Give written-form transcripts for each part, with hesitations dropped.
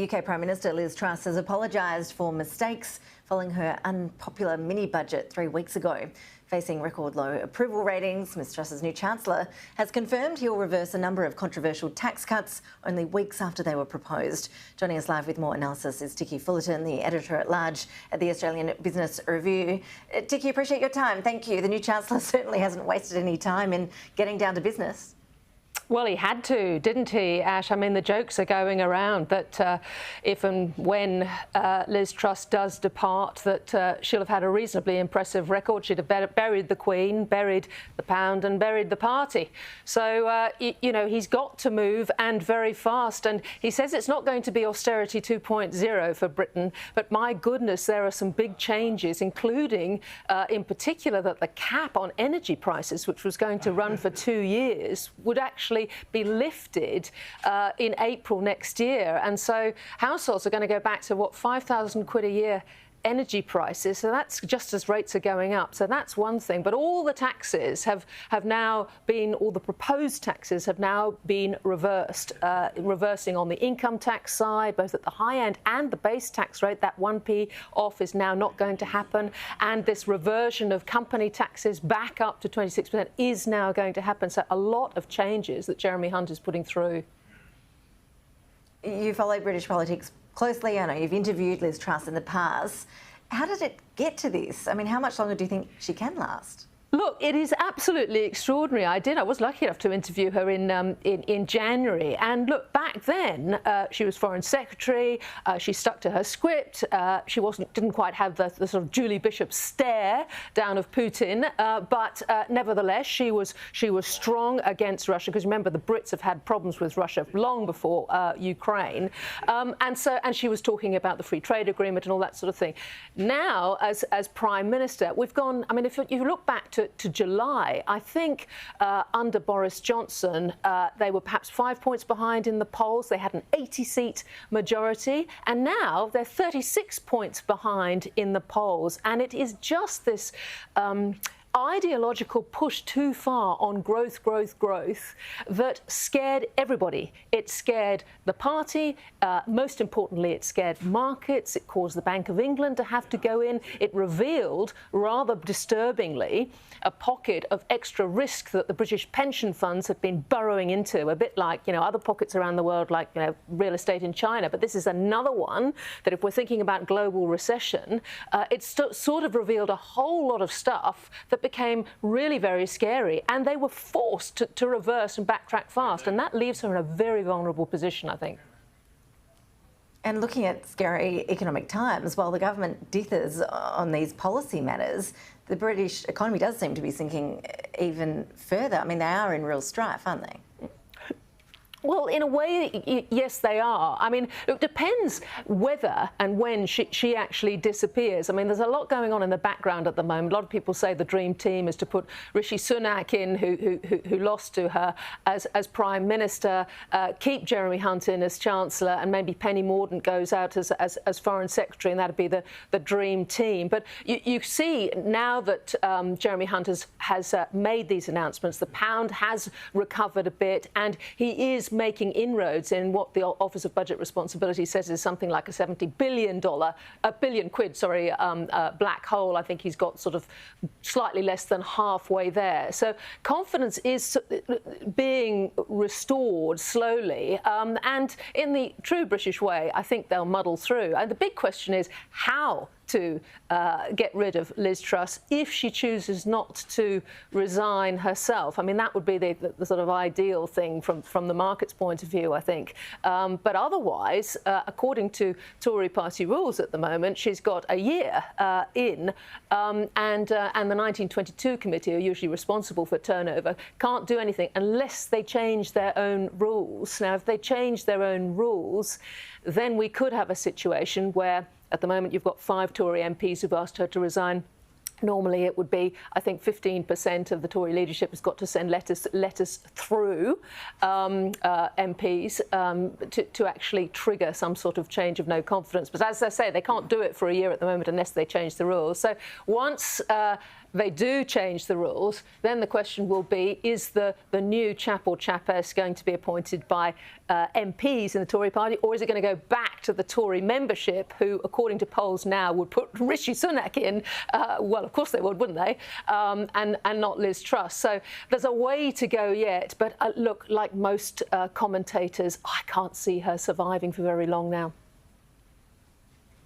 The UK Prime Minister Liz Truss has apologised for mistakes following her unpopular mini-budget 3 weeks ago. Facing record low approval ratings, Ms Truss's new chancellor has confirmed he'll reverse a number of controversial tax cuts only weeks after they were proposed. Joining us live with more analysis is Ticky Fullerton, the editor-at-large at the Australian Business Review. Ticky, appreciate your time. Thank you. The new chancellor certainly hasn't wasted any time in getting down to business. Well, he had to, didn't he, Ash? I mean, the jokes are going around that if and when Liz Truss does depart, that she'll have had a reasonably impressive record. She'd have buried the Queen, buried the pound and buried the party. So, you know, he's got to move, and very fast. And he says it's not going to be austerity 2.0 for Britain, but my goodness, there are some big changes, including, in particular, that the cap on energy prices, which was going to run for 2 years, would actually be lifted in April next year. And so households are going to go back to, what, 5,000 quid a year energy prices. So that's just as rates are going up. So that's one thing. But all the taxes have now been, all the proposed taxes have now been reversed, reversing on the income tax side, both at the high end and the base tax rate. That 1p off is now not going to happen. And this reversion of company taxes back up to 26% is now going to happen. So a lot of changes that Jeremy Hunt is putting through. You follow British politics closely. I know you've interviewed Liz Truss in the past. How did it get to this? I mean, how much longer do you think she can last? Look, it is absolutely extraordinary. I was lucky enough to interview her in January. And look, back then, she was Foreign Secretary. She stuck to her script. She didn't quite have the sort of Julie Bishop stare down of Putin. But nevertheless, she was strong against Russia, because remember, the Brits have had problems with Russia long before Ukraine. And she was talking about the free trade agreement and all that sort of thing. Now, as Prime Minister, we've gone. I mean, if you look back to July, I think under Boris Johnson, they were perhaps 5 points behind in the polls. They had an 80-seat majority, and now they're 36 points behind in the polls. And it is just this ideological push too far on growth that scared everybody. It scared the party. Most importantly, it scared markets. It caused the Bank of England to have to go in. It revealed, rather disturbingly, a pocket of extra risk that the British pension funds had been burrowing into, a bit like, you know, other pockets around the world, like, you know, real estate in China. But this is another one that, if we're thinking about global recession, it sort of revealed a whole lot of stuff that became really very scary, and they were forced to reverse and backtrack fast, and that leaves her in a very vulnerable position, I think. And looking at scary economic times, while the government dithers on these policy matters, the British economy does seem to be sinking even further. I mean, they are in real strife, aren't they? Well, in a way, yes, they are. I mean, it depends whether and when she actually disappears. I mean, there's a lot going on in the background at the moment. A lot of people say the dream team is to put Rishi Sunak in, who lost to her, as Prime Minister, keep Jeremy Hunt in as Chancellor, and maybe Penny Mordaunt goes out as Foreign Secretary, and that'd be the dream team. But you see now that Jeremy Hunt has made these announcements, the pound has recovered a bit, and he is making inroads in what the Office of Budget Responsibility says is something like a $70 billion, black hole. I think he's got sort of slightly less than halfway there. So confidence is being restored slowly, and in the true British way, I think they'll muddle through. And the big question is how to get rid of Liz Truss if she chooses not to resign herself. I mean, that would be the sort of ideal thing from the market's point of view, I think. But otherwise, according to Tory party rules at the moment, she's got a year and the 1922 committee, are usually responsible for turnover, can't do anything unless they change their own rules. Now, if they change their own rules, then we could have a situation where, at the moment, you've got 5 Tory MPs who've asked her to resign. Normally, it would be, I think, 15% of the Tory leadership has got to send letters through MPs to actually trigger some sort of change of no confidence. But as I say, they can't do it for a year at the moment unless they change the rules. So once they do change the rules, then the question will be, is the new chap or chapess going to be appointed by MPs in the Tory party, or is it going to go back to the Tory membership, who, according to polls now, would put Rishi Sunak in? Well, of course they would, wouldn't they? And not Liz Truss. So there's a way to go yet. But look, like most commentators, I can't see her surviving for very long now.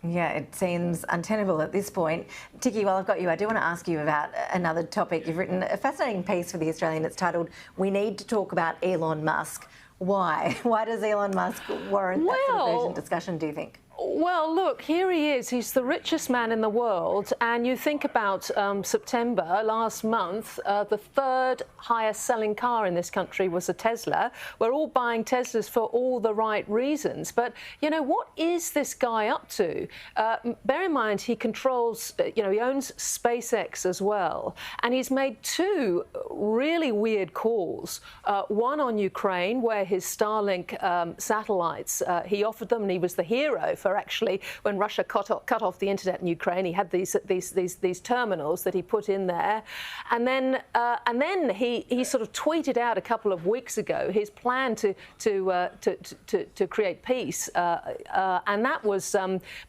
Yeah, it seems untenable at this point. Ticky, while I've got you, I do want to ask you about another topic. You've written a fascinating piece for The Australian. It's titled, "We Need to Talk About Elon Musk." Why? Why does Elon Musk warrant that sort of urgent discussion, do you think? Well, look, here he is. He's the richest man in the world. And you think about September last month, the third highest selling car in this country was a Tesla. We're all buying Teslas for all the right reasons. But, you know, what is this guy up to? Bear in mind, he controls, he owns SpaceX as well. And he's made two really weird calls. One on Ukraine, where his Starlink satellites, he offered them, and he was the hero for actually, when Russia cut off the internet in Ukraine, he had these terminals that he put in there, and then he sort of tweeted out a couple of weeks ago his plan to create peace, and that was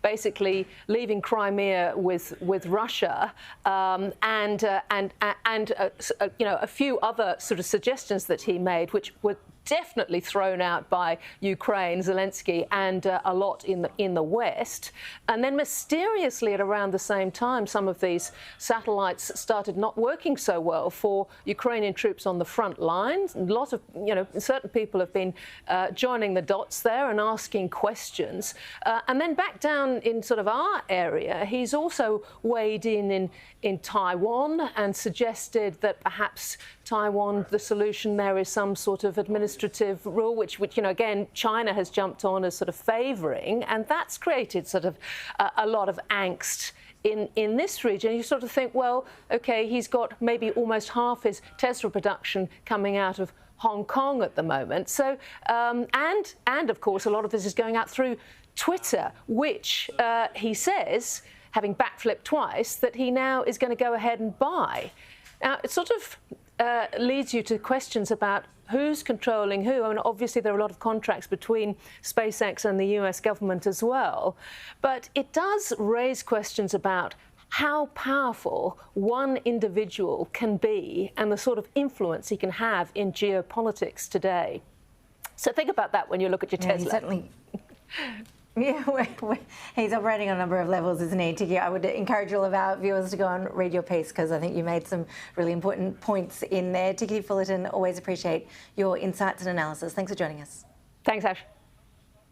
basically leaving Crimea with Russia, and a few other sort of suggestions that he made, which were definitely thrown out by Ukraine, Zelensky, and a lot in the West. And then mysteriously at around the same time, some of these satellites started not working so well for Ukrainian troops on the front lines. A lot of, certain people have been joining the dots there and asking questions. And then back down in sort of our area, he's also weighed in Taiwan and suggested that perhaps Taiwan, the solution there is some sort of administrative rule, which again, China has jumped on as sort of favouring, and that's created sort of a lot of angst in this region. You sort of think, well, OK, he's got maybe almost half his Tesla production coming out of Hong Kong at the moment. So, and of course, a lot of this is going out through Twitter, which he says, having backflipped twice, that he now is going to go ahead and buy. Now, it sort of leads you to questions about who's controlling who. I mean, obviously, there are a lot of contracts between SpaceX and the US government as well. But it does raise questions about how powerful one individual can be and the sort of influence he can have in geopolitics today. So think about that when you look at your Tesla. Certainly. Yeah, he's operating on a number of levels, isn't he, Ticky? I would encourage all of our viewers to go and read your piece, because I think you made some really important points in there. Ticky Fullerton, always appreciate your insights and analysis. Thanks for joining us. Thanks, Ash.